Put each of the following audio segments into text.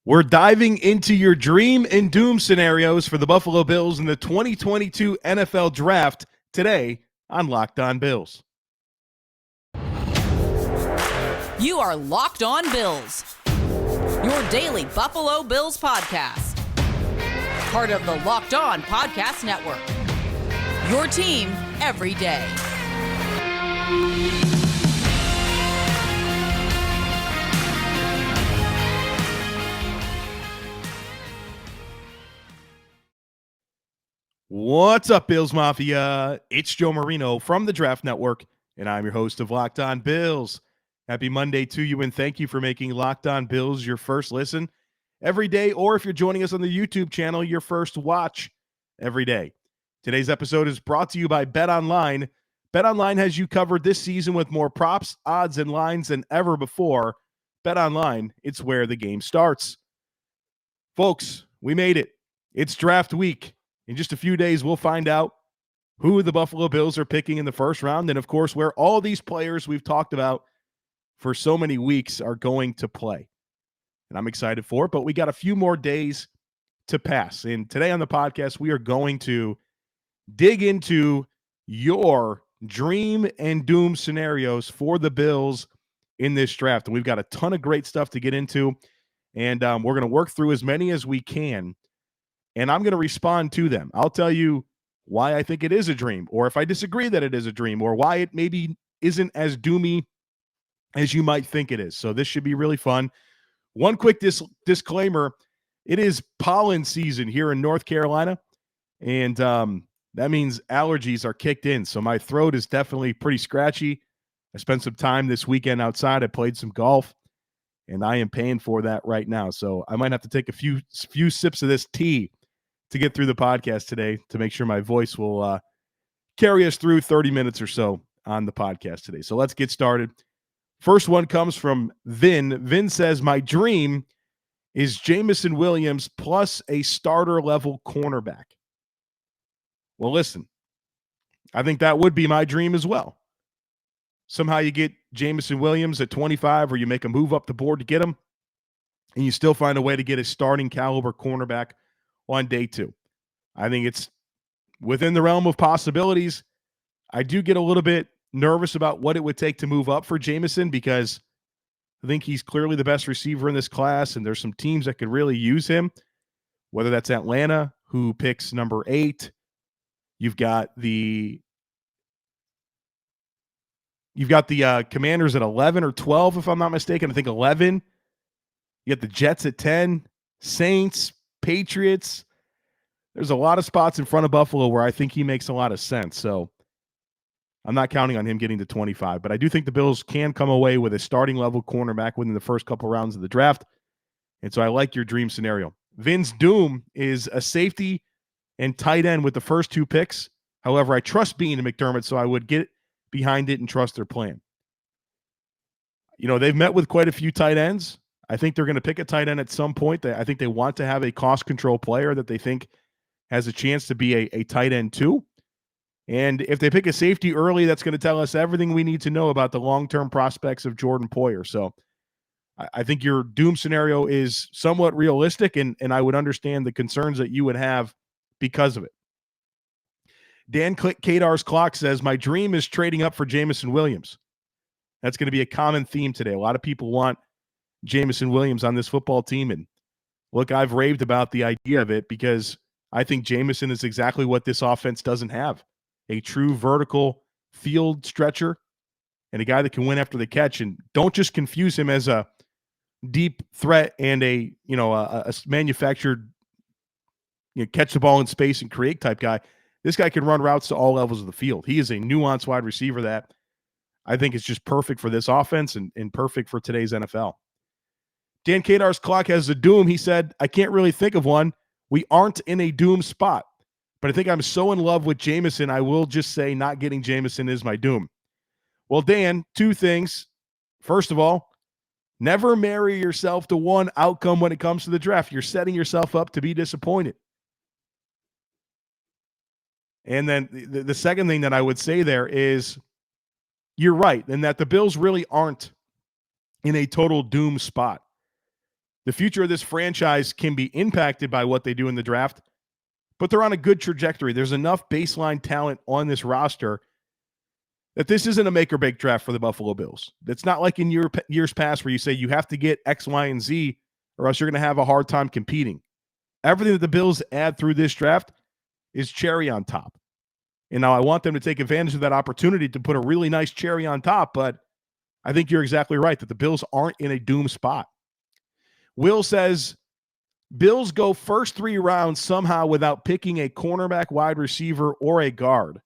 We're diving into your dream and doom scenarios for the Buffalo Bills in the 2022 NFL Draft today on Locked On Bills. You are Locked On Bills, your daily Buffalo Bills podcast. Part of the Locked On Podcast Network, your team every day. What's up, Bills Mafia? It's Joe Marino from the Draft Network, and I'm your host of Locked On Bills. Happy Monday to you, and thank you for making Locked On Bills your first listen every day, or if you're joining us on the YouTube channel, your first watch every day. Today's episode is brought to you by BetOnline. BetOnline has you covered this season with more props, odds, and lines than ever before. BetOnline, it's where the game starts. Folks, we made it. It's draft week. In just a few days, we'll find out who the Buffalo Bills are picking in the first round, and of course, where all these players we've talked about for so many weeks are going to play. And I'm excited for it, but we got a few more days to pass. And today on the podcast, we are going to dig into your dream and doom scenarios for the Bills in this draft. And we've got a ton of great stuff to get into, and we're going to work through as many as we can. And I'm going to respond to them. I'll tell you why I think it is a dream, or if I disagree that it is a dream, or why it maybe isn't as doomy as you might think it is. So this should be really fun. One quick disclaimer, it is pollen season here in North Carolina, and that means allergies are kicked in. So my throat is definitely pretty scratchy. I spent some time this weekend outside. I played some golf, and I am paying for that right now. So I might have to take a few sips of this tea to get through the podcast today to make sure my voice will carry us through 30 minutes or so on the podcast today. So let's get started. First one comes from Vin. Vin says, my dream is Jameson Williams plus a starter-level cornerback. Well, listen, I think that would be my dream as well. Somehow you get Jameson Williams at 25, or you make a move up the board to get him, and you still find a way to get a starting caliber cornerback on day two. I think it's within the realm of possibilities. I do get a little bit nervous about what it would take to move up for Jameson, because I think he's clearly the best receiver in this class, and there's some teams that could really use him, whether that's Atlanta, who picks number 8. You've got the Commanders at 11 or 12, if I'm not mistaken. I think 11. You got the Jets at 10, Saints, Patriots. There's a lot of spots in front of Buffalo where I think he makes a lot of sense. So I'm not counting on him getting to 25, but I do think the Bills can come away with a starting level cornerback within the first couple rounds of the draft. And so I like your dream scenario. Vin's doom is a safety and tight end with the first 2 picks. However, I trust Bean and McDermott, so I would get behind it and trust their plan. You know, they've met with quite a few tight ends. I think they're going to pick a tight end at some point. I think they want to have a cost control player that they think has a chance to be a tight end too. And if they pick a safety early, that's going to tell us everything we need to know about the long-term prospects of Jordan Poyer. So I think your doom scenario is somewhat realistic, and I would understand the concerns that you would have because of it. Dan Kadar's clock says, my dream is trading up for Jameson Williams. That's going to be a common theme today. A lot of people want Jameson Williams on this football team. And look, I've raved about the idea of it because I think Jameson is exactly what this offense doesn't have. A true vertical field stretcher and a guy that can win after the catch. And don't just confuse him as a deep threat and a manufactured catch the ball in space and create type guy. This guy can run routes to all levels of the field. He is a nuanced wide receiver that I think is just perfect for this offense and perfect for today's NFL. Dan Kadar's clock has a doom. He said, I can't really think of one. We aren't in a doom spot. But I think I'm so in love with Jameson, I will just say not getting Jameson is my doom. Well, Dan, 2 things. First of all, never marry yourself to one outcome when it comes to the draft. You're setting yourself up to be disappointed. And then the second thing that I would say there is you're right, and that the Bills really aren't in a total doom spot. The future of this franchise can be impacted by what they do in the draft, but they're on a good trajectory. There's enough baseline talent on this roster that this isn't a make or break draft for the Buffalo Bills. It's not like in years past where you say you have to get X, Y, and Z or else you're going to have a hard time competing. Everything that the Bills add through this draft is cherry on top. And now I want them to take advantage of that opportunity to put a really nice cherry on top, but I think you're exactly right that the Bills aren't in a doom spot. Will says, Bills go first 3 rounds somehow without picking a cornerback, wide receiver, or a guard.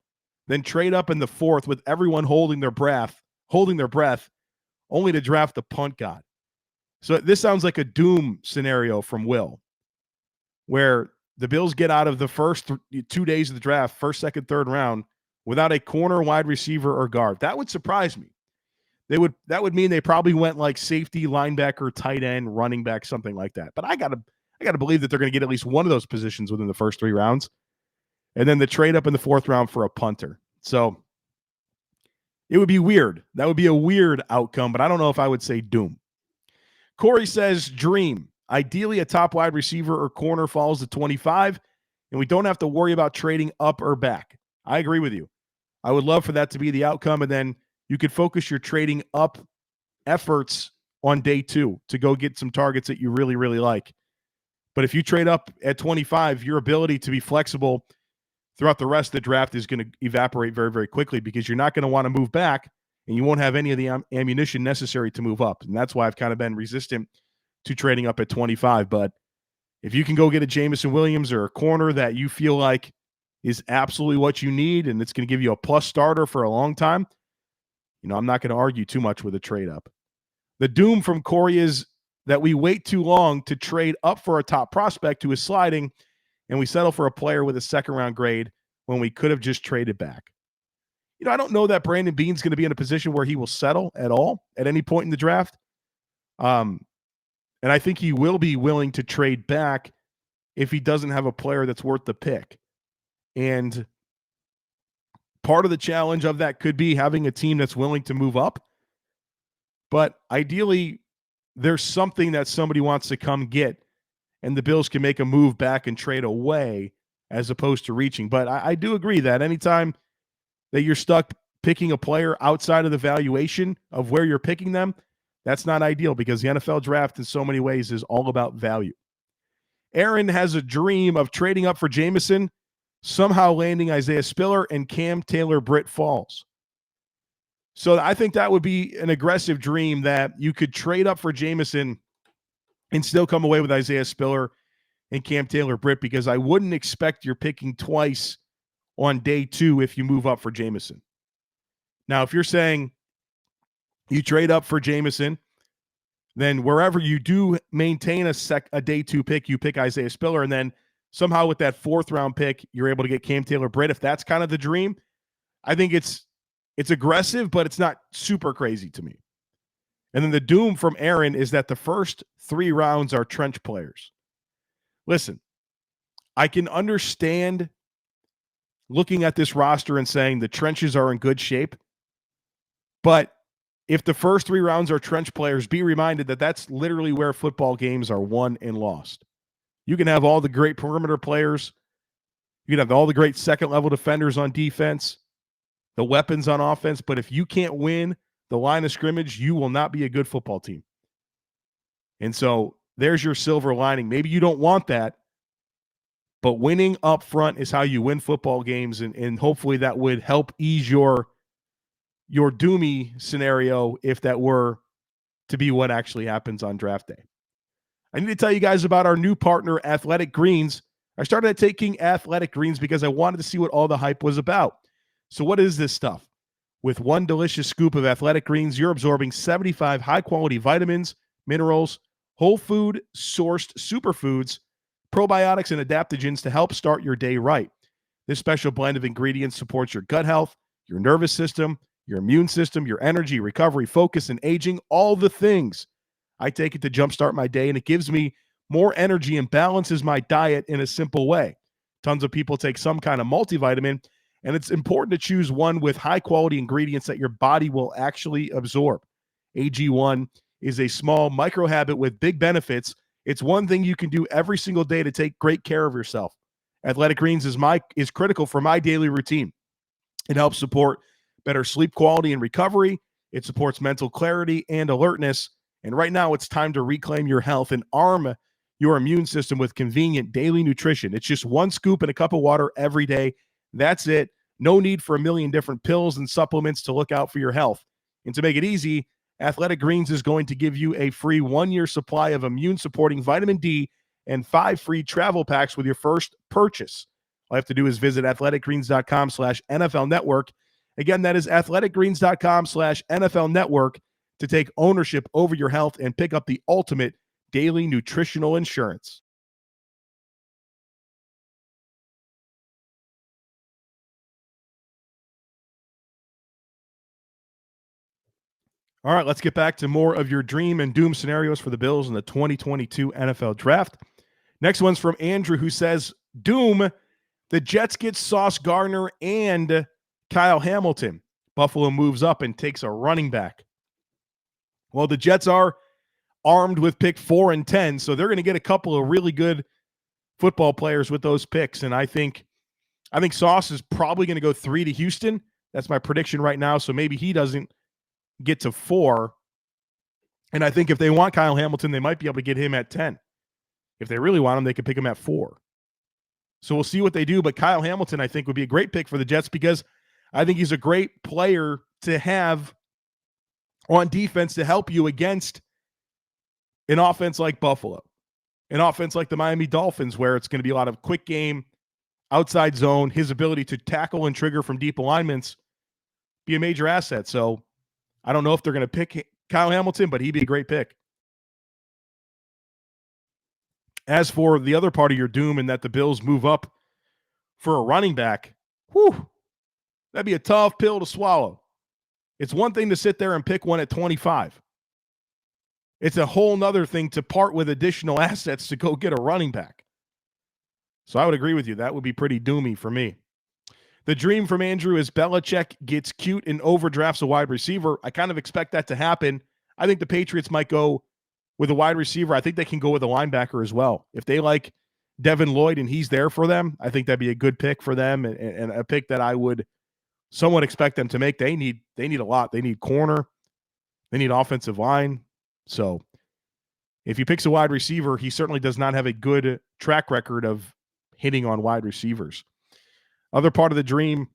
Then trade up in the 4th with everyone holding their breath, only to draft the punt god. So this sounds like a doom scenario from Will, where the Bills get out of the first 2 days of the draft, first, second, third round, without a corner, wide receiver, or guard. That would surprise me. That would mean they probably went like safety, linebacker, tight end, running back, something like that. But I gotta believe that they're going to get at least one of those positions within the first 3 rounds, and then the trade up in the 4th round for a punter. So it would be weird. That would be a weird outcome, but I don't know if I would say doom. Corey says, dream. Ideally, a top wide receiver or corner falls to 25, and we don't have to worry about trading up or back. I agree with you. I would love for that to be the outcome, and then you could focus your trading up efforts on day 2 to go get some targets that you really, really like. But if you trade up at 25, your ability to be flexible throughout the rest of the draft is going to evaporate very, very quickly because you're not going to want to move back, and you won't have any of the ammunition necessary to move up. And that's why I've kind of been resistant to trading up at 25. But if you can go get a Jameson Williams or a corner that you feel like is absolutely what you need and it's going to give you a plus starter for a long time, I'm not going to argue too much with a trade up. The doom from Corey is that we wait too long to trade up for a top prospect who is sliding, and we settle for a player with a second-round grade when we could have just traded back. I don't know that Brandon Beane's going to be in a position where he will settle at all at any point in the draft. And I think he will be willing to trade back if he doesn't have a player that's worth the pick. And part of the challenge of that could be having a team that's willing to move up. But ideally, there's something that somebody wants to come get, and the Bills can make a move back and trade away as opposed to reaching. But I do agree that anytime that you're stuck picking a player outside of the valuation of where you're picking them, that's not ideal because the NFL draft in so many ways is all about value. Aaron has a dream of trading up for Jameson, somehow landing Isaiah Spiller and Cam Taylor-Britt falls. So I think that would be an aggressive dream that you could trade up for Jameson and still come away with Isaiah Spiller and Cam Taylor-Britt, because I wouldn't expect you're picking twice on day 2 if you move up for Jameson. Now, if you're saying you trade up for Jameson, then wherever you do maintain a day 2 pick, you pick Isaiah Spiller, and then somehow with that 4th round pick, you're able to get Cam Taylor-Britt. If that's kind of the dream, I think it's aggressive, but it's not super crazy to me. And then the doom from Aaron is that the first 3 rounds are trench players. Listen, I can understand looking at this roster and saying the trenches are in good shape, but if the first 3 rounds are trench players, be reminded that that's literally where football games are won and lost. You can have all the great perimeter players. You can have all the great second-level defenders on defense, the weapons on offense, but if you can't win the line of scrimmage, you will not be a good football team. And so there's your silver lining. Maybe you don't want that, but winning up front is how you win football games, and hopefully that would help ease your doomy scenario if that were to be what actually happens on draft day. I need to tell you guys about our new partner, Athletic Greens. I started taking Athletic Greens because I wanted to see what all the hype was about. So what is this stuff? With one delicious scoop of Athletic Greens, you're absorbing 75 high-quality vitamins, minerals, whole food sourced superfoods, probiotics, and adaptogens to help start your day right. This special blend of ingredients supports your gut health, your nervous system, your immune system, your energy, recovery, focus, and aging, all the things. I take it to jumpstart my day, and it gives me more energy and balances my diet in a simple way. Tons of people take some kind of multivitamin, and it's important to choose one with high-quality ingredients that your body will actually absorb. AG1 is a small microhabit with big benefits, It's one thing you can do every single day to take great care of yourself. Athletic Greens is critical for my daily routine. It helps support better sleep quality and recovery. It supports mental clarity and alertness. And right now, it's time to reclaim your health and arm your immune system with convenient daily nutrition. It's just one scoop in a cup of water every day. That's it. No need for a million different pills and supplements to look out for your health. And to make it easy, Athletic Greens is going to give you a free 1-year supply of immune-supporting vitamin D and 5 free travel packs with your first purchase. All you have to do is visit athleticgreens.com/NFL Network. Again, that is athleticgreens.com/NFL Network to take ownership over your health and pick up the ultimate daily nutritional insurance. All right, let's get back to more of your dream and doom scenarios for the Bills in the 2022 NFL Draft. Next one's from Andrew, who says, doom, the Jets get Sauce Gardner and Kyle Hamilton. Buffalo moves up and takes a running back. Well, the Jets are armed with pick 4 and 10, so they're going to get a couple of really good football players with those picks. And I think Sauce is probably going to go 3 to Houston. That's my prediction right now. So maybe he doesn't get to 4. And I think if they want Kyle Hamilton, they might be able to get him at 10. If they really want him, they could pick him at 4. So we'll see what they do. But Kyle Hamilton, I think, would be a great pick for the Jets because I think he's a great player to have on defense to help you against an offense like Buffalo, an offense like the Miami Dolphins, where it's going to be a lot of quick game, outside zone. His ability to tackle and trigger from deep alignments be a major asset. So I don't know if they're going to pick Kyle Hamilton, but he'd be a great pick. As for the other part of your doom and that the Bills move up for a running back, that'd be a tough pill to swallow. It's one thing to sit there and pick one at 25. It's a whole nother thing to part with additional assets to go get a running back. So I would agree with you. That would be pretty doomy for me. The dream from Andrew is Belichick gets cute and overdrafts a wide receiver. I kind of expect that to happen. I think the Patriots might go with a wide receiver. I think they can go with a linebacker as well. If they like Devin Lloyd and he's there for them, I think that'd be a good pick for them and a pick that I would somewhat expect them to make. They need a lot. They need corner. They need offensive line. So if he picks a wide receiver, he certainly does not have a good track record of hitting on wide receivers. Other part of the dream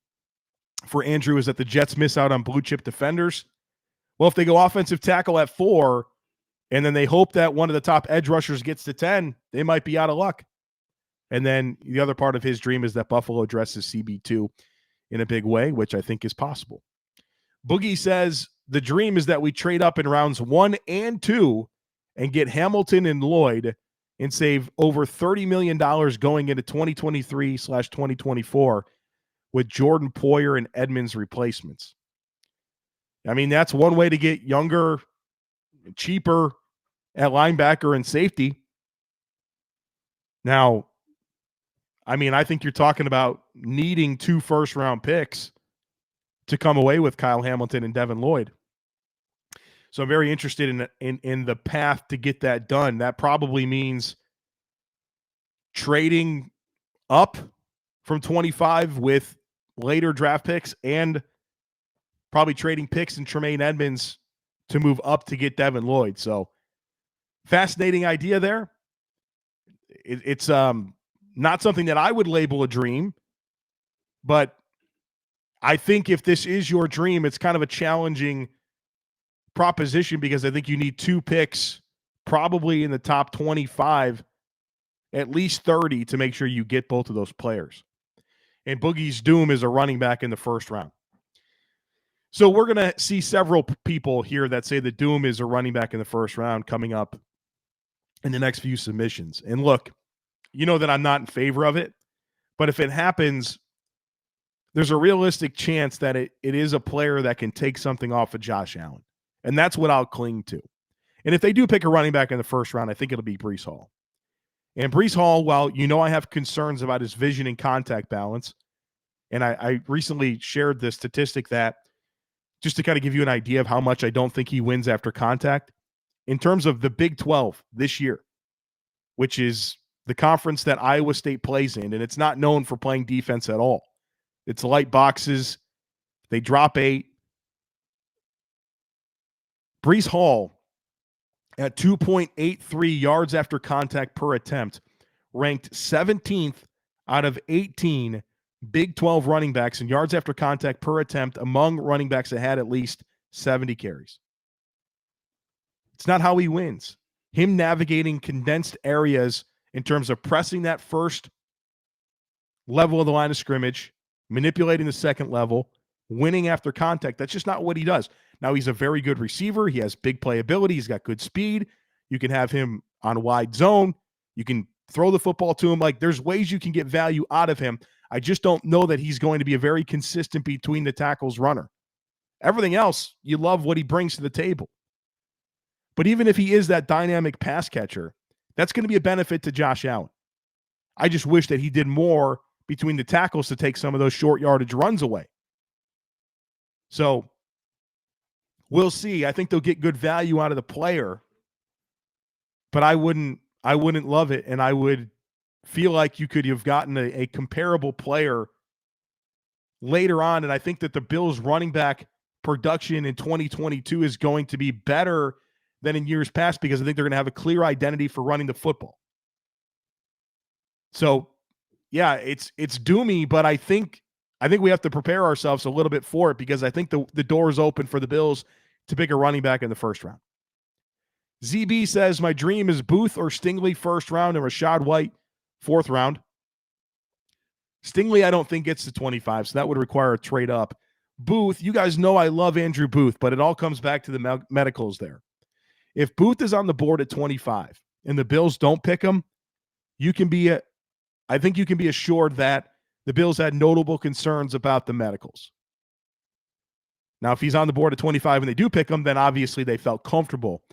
for Andrew is that the Jets miss out on blue chip defenders. Well, if they go offensive tackle at 4 and then they hope that one of the top edge rushers gets to 10, they might be out of luck. And then the other part of his dream is that Buffalo addresses CB2 in a big way, which I think is possible. Boogie says the dream is that we trade up in rounds 1 and 2 and get Hamilton and Lloyd and save over $30 million going into 2023/2024 with Jordan Poyer and Edmonds replacements. I mean, that's one way to get younger, cheaper at linebacker and safety. Now, I mean, I think you're talking about needing 2 first-round picks to come away with Kyle Hamilton and Devin Lloyd. So I'm very interested in the path to get that done. That probably means trading up from 25 with later draft picks and probably trading picks and Tremaine Edmonds to move up to get Devin Lloyd. So fascinating idea there. It's not something that I would label a dream, but I think if this is your dream, it's kind of a challenging proposition because I think you need 2 picks probably in the top 25, at least 30 to make sure you get both of those players. And Boogie's doom is a running back in the first round. So we're going to see several people here that say the doom is a running back in the first round coming up in the next few submissions. And look, you know that I'm not in favor of it, but if it happens, there's a realistic chance that it is a player that can take something off of Josh Allen. And that's what I'll cling to. And if they do pick a running back in the first round, I think it'll be Breece Hall. And Breece Hall, while I have concerns about his vision and contact balance, and I recently shared this statistic that just to kind of give you an idea of how much I don't think he wins after contact, in terms of the Big 12 this year, which is the conference that Iowa State plays in, and it's not known for playing defense at all. It's light boxes. They drop 8. Brees Hall at 2.83 yards after contact per attempt, ranked 17th out of 18 Big 12 running backs in yards after contact per attempt among running backs that had at least 70 carries. It's not how he wins. Him navigating condensed areas in terms of pressing that first level of the line of scrimmage, manipulating the second level, winning after contact, that's just not what he does. Now, he's a very good receiver. He has big playability. He's got good speed. You can have him on a wide zone. You can throw the football to him. Like, there's ways you can get value out of him. I just don't know that he's going to be a very consistent between the tackles runner. Everything else, you love what he brings to the table. But even if he is that dynamic pass catcher, that's going to be a benefit to Josh Allen. I just wish that he did more between the tackles to take some of those short yardage runs away. So we'll see. I think they'll get good value out of the player, but I wouldn't love it, and I would feel like you could have gotten a comparable player later on, and I think that the Bills running back production in 2022 is going to be better than in years past because I think they're going to have a clear identity for running the football. So, yeah, it's doomy, but I think we have to prepare ourselves a little bit for it because I think the door is open for the Bills to pick a running back in the first round. ZB says, my dream is Booth or Stingley first round and Rachaad White fourth round. Stingley, I don't think gets to 25, so that would require a trade up. Booth, you guys know I love Andrew Booth, but it all comes back to the medicals there. If Booth is on the board at 25 and the Bills don't pick him, I think you can be assured that the Bills had notable concerns about the medicals. Now, if he's on the board at 25 and they do pick him, then obviously they felt comfortable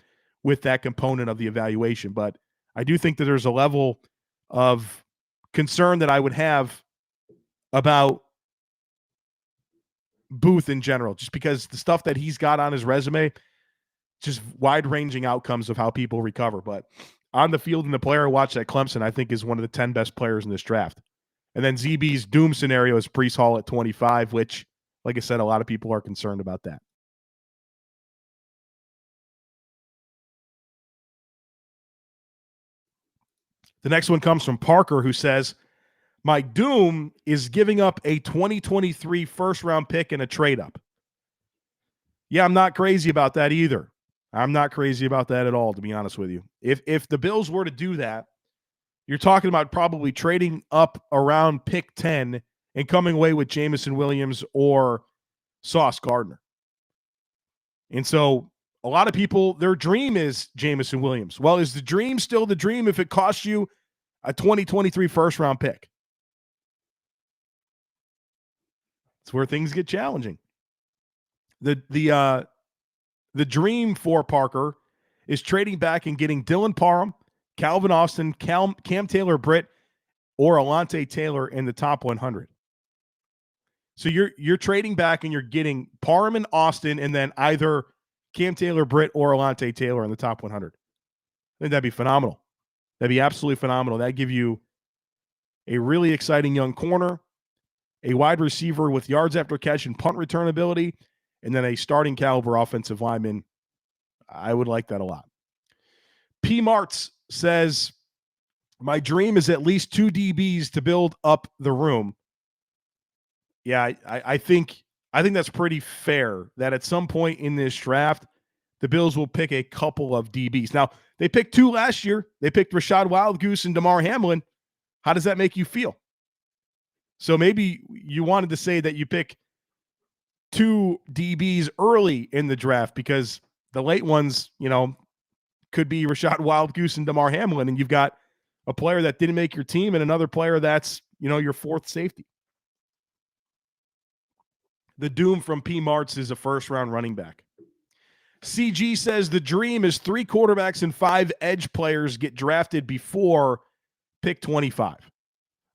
with that component of the evaluation. But I do think that there's a level of concern that I would have about Booth in general, just because the stuff that he's got on his resume, just wide-ranging outcomes of how people recover. But on the field and the player I watched at Clemson, I think is one of the 10 best players in this draft. And then ZB's doom scenario is Brees Hall at 25, which, like I said, a lot of people are concerned about that. The next one comes from Parker, who says, my doom is giving up a 2023 first-round pick and a trade-up. Yeah, I'm not crazy about that either. I'm not crazy about that at all, to be honest with you. If the Bills were to do that, you're talking about probably trading up around pick 10 and coming away with Jameson Williams or Sauce Gardner. And so a lot of people, their dream is Jameson Williams. Well, is the dream still the dream if it costs you a 2023 first-round pick? It's where things get challenging. The dream for Parker is trading back and getting Dylan Parham, Calvin Austin, Cam Taylor-Britt, or Alontae Taylor in the top 100. So you're trading back and you're getting Parham and Austin and then either Cam Taylor-Britt or Alontae Taylor in the top 100. I think that'd be phenomenal. That'd be absolutely phenomenal. That'd give you a really exciting young corner, a wide receiver with yards after catch and punt return ability, and then a starting caliber offensive lineman. I would like that a lot. P. Martz says, my dream is at least 2 DBs to build up the room. Yeah, I think that's pretty fair that at some point in this draft, the Bills will pick a couple of DBs. Now, they picked 2 last year. They picked Rashad Wildgoose and Damar Hamlin. How does that make you feel? So maybe you wanted to say that you pick 2 DBs early in the draft because the late ones, could be Rashad Wildgoose and Damar Hamlin, and you've got a player that didn't make your team and another player that's, your fourth safety. The doom from P. Martz is a first-round running back. CG says the dream is 3 quarterbacks and 5 edge players get drafted before pick 25.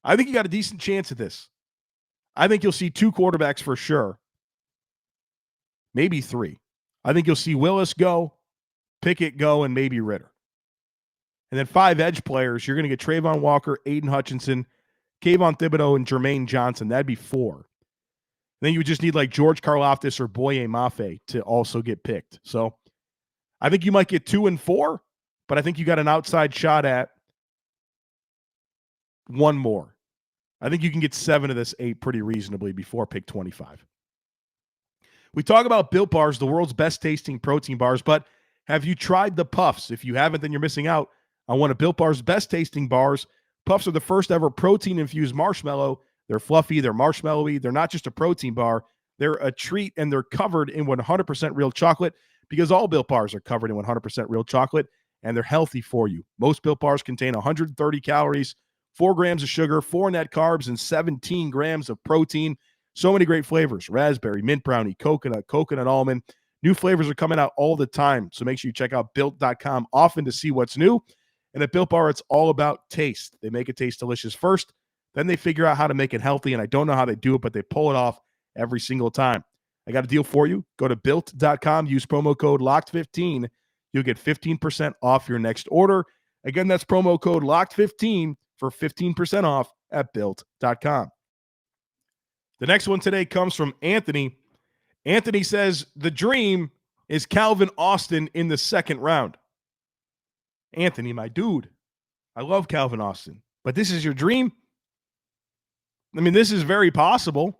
I think you got a decent chance at this. I think you'll see 2 quarterbacks for sure. Maybe 3. I think you'll see Willis go, Pickett go, and maybe Ritter. And then 5 edge players, you're going to get Trayvon Walker, Aiden Hutchinson, Kayvon Thibodeau, and Jermaine Johnson. That'd be 4. Then you would just need like George Karlaftis or Boye Mafe to also get picked. So I think you might get 2 and 4, but I think you got an outside shot at 1 more. I think you can get 7 of this 8 pretty reasonably before pick 25. We talk about Built Bars, the world's best tasting protein bars, but have you tried the Puffs? If you haven't, then you're missing out on one of Built Bar's best tasting bars. Puffs are the first ever protein-infused marshmallow. They're fluffy, they're marshmallowy, they're not just a protein bar. They're a treat, and they're covered in 100% real chocolate because all Built Bars are covered in 100% real chocolate, and they're healthy for you. Most Built Bars contain 130 calories, 4 grams of sugar, 4 net carbs, and 17 grams of protein. So many great flavors: raspberry, mint brownie, coconut almond. New flavors are coming out all the time, so make sure you check out Built.com often to see what's new. And at Built Bar, it's all about taste. They make it taste delicious first, then they figure out how to make it healthy, and I don't know how they do it, but they pull it off every single time. I got a deal for you. Go to Built.com, use promo code LOCKED15. You'll get 15% off your next order. Again, that's promo code LOCKED15 for 15% off at Built.com. The next one today comes from Anthony. Anthony says, the dream is Calvin Austin in the second round. Anthony, my dude, I love Calvin Austin, but this is your dream? I mean, this is very possible.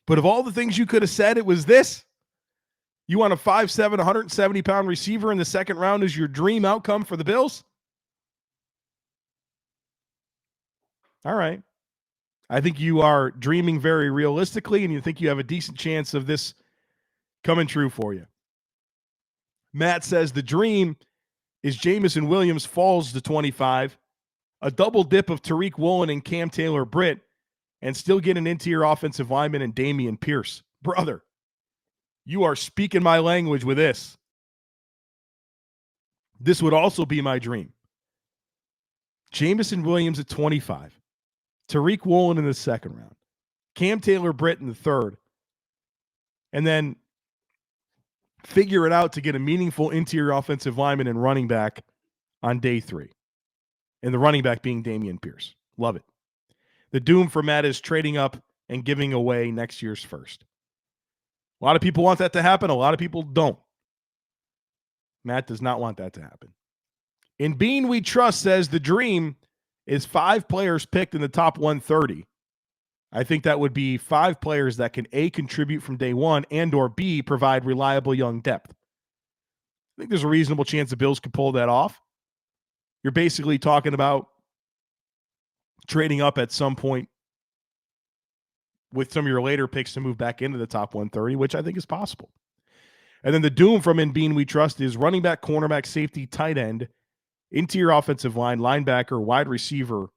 But of all the things you could have said, it was this. You want a 5'7", 170-pound receiver in the second round as your dream outcome for the Bills? All right. I think you are dreaming very realistically, and you think you have a decent chance of this coming true for you. Matt says the dream is Jamison Williams falls to 25, a double dip of Tariq Woolen and Cam Taylor-Britt, and still get an interior offensive lineman and Dameon Pierce. Brother, you are speaking my language with this. This would also be my dream. Jamison Williams at 25. Tariq Woolen in the second round. Cam Taylor-Britt in the third. And then figure it out to get a meaningful interior offensive lineman and running back on day 3. And the running back being Dameon Pierce. Love it. The doom for Matt is trading up and giving away next year's first. A lot of people want that to happen. A lot of people don't. Matt does not want that to happen. In Bean We Trust says the dream is 5 players picked in the top 130. I think that would be 5 players that can A, contribute from day one, and or B, provide reliable young depth. I think there's a reasonable chance the Bills could pull that off. You're basically talking about trading up at some point with some of your later picks to move back into the top 130, which I think is possible. And then the doom from In Bean We Trust is running back, cornerback, safety, tight end, interior offensive line, linebacker, wide receiver,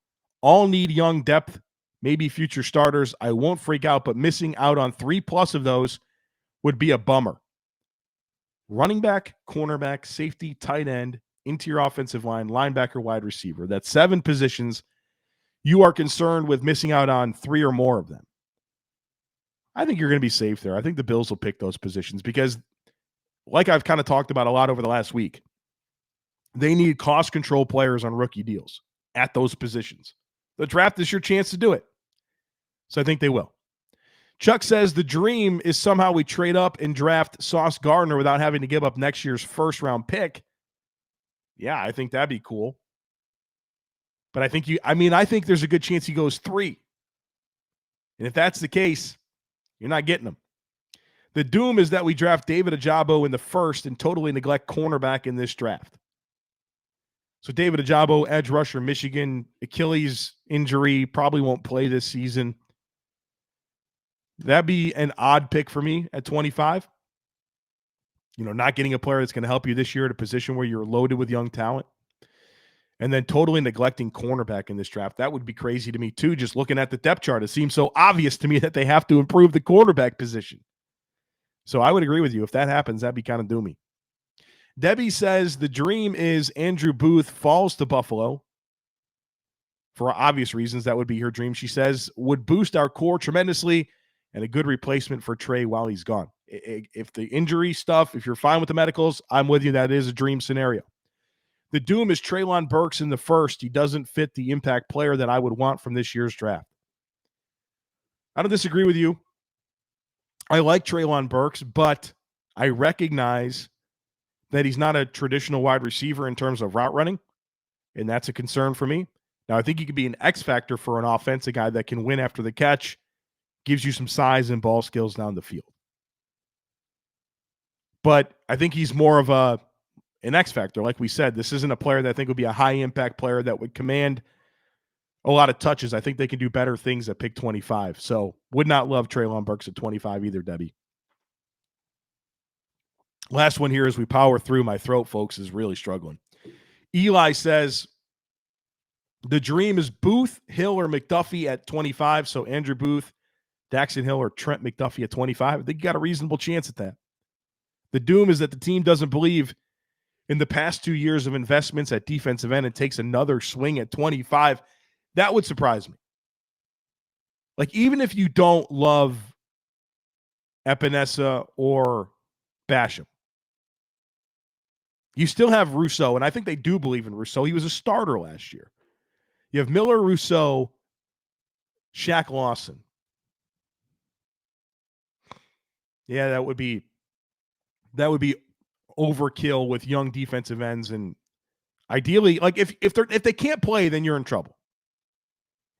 all need young depth, maybe future starters. I won't freak out, but missing out on 3+ of those would be a bummer. Running back, cornerback, safety, tight end, interior offensive line, linebacker, wide receiver. That's 7 positions. You are concerned with missing out on 3 or more of them. I think you're going to be safe there. I think the Bills will pick those positions because, like I've kind of talked about a lot over the last week, they need cost control players on rookie deals at those positions. The draft is your chance to do it. So I think they will. Chuck says the dream is somehow we trade up and draft Sauce Gardner without having to give up next year's first-round pick. Yeah, I think that'd be cool. But I think there's a good chance he goes 3. And if that's the case, you're not getting him. The doom is that we draft David Ojabo in the first and totally neglect cornerback in this draft. So David Ojabo, edge rusher, Michigan, Achilles injury, probably won't play this season. That'd be an odd pick for me at 25. Not getting a player that's going to help you this year at a position where you're loaded with young talent. And then totally neglecting cornerback in this draft. That would be crazy to me too, just looking at the depth chart. It seems so obvious to me that they have to improve the cornerback position. So I would agree with you. If that happens, that'd be kind of doomy. Debbie says the dream is Andrew Booth falls to Buffalo. For obvious reasons, that would be her dream. She says would boost our core tremendously and a good replacement for Trey while he's gone. If the injury stuff, if you're fine with the medicals, I'm with you. That is a dream scenario. The doom is Treylon Burks in the first. He doesn't fit the impact player that I would want from this year's draft. I don't disagree with you. I like Treylon Burks, but I recognize that he's not a traditional wide receiver in terms of route running, and that's a concern for me. Now, I think he could be an X factor for an offensive guy that can win after the catch, gives you some size and ball skills down the field. But I think he's more of an X factor. Like we said, this isn't a player that I think would be a high-impact player that would command a lot of touches. I think they can do better things at pick 25. So would not love Treylon Burks at 25 either, Debbie. Last one here as we power through. My throat, folks, is really struggling. Eli says, the dream is Booth, Hill, or McDuffie at 25. So Andrew Booth, Daxton Hill, or Trent McDuffie at 25. I think you got a reasonable chance at that. The doom is that the team doesn't believe in the past 2 years of investments at defensive end and takes another swing at 25. That would surprise me. Like, even if you don't love Epinesa or Basham, you still have Rousseau, and I think they do believe in Rousseau. He was a starter last year. You have Miller, Rousseau, Shaq Lawson. Yeah, that would be overkill with young defensive ends, and ideally, like if they can't play, then you're in trouble.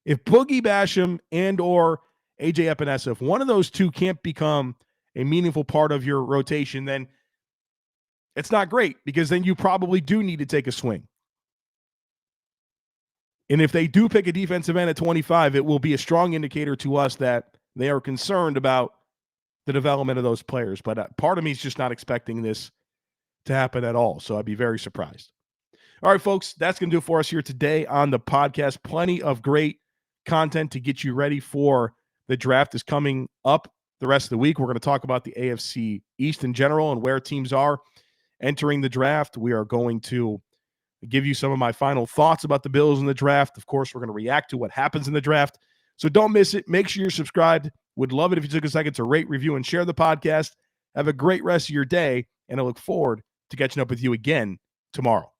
If Boogie Basham and or AJ Epinesa, if one of those two can't become a meaningful part of your rotation, then it's not great, because then you probably do need to take a swing. And if they do pick a defensive end at 25, it will be a strong indicator to us that they are concerned about the development of those players. But part of me is just not expecting this to happen at all. So I'd be very surprised. All right, folks, that's going to do it for us here today on the podcast. Plenty of great content to get you ready for the draft is coming up the rest of the week. We're going to talk about the AFC East in general and where teams are entering the draft. We are going to give you some of my final thoughts about the Bills in the draft. Of course, we're going to react to what happens in the draft. So don't miss it. Make sure you're subscribed. Would love it if you took a second to rate, review, and share the podcast. Have a great rest of your day, and I look forward to catching up with you again tomorrow.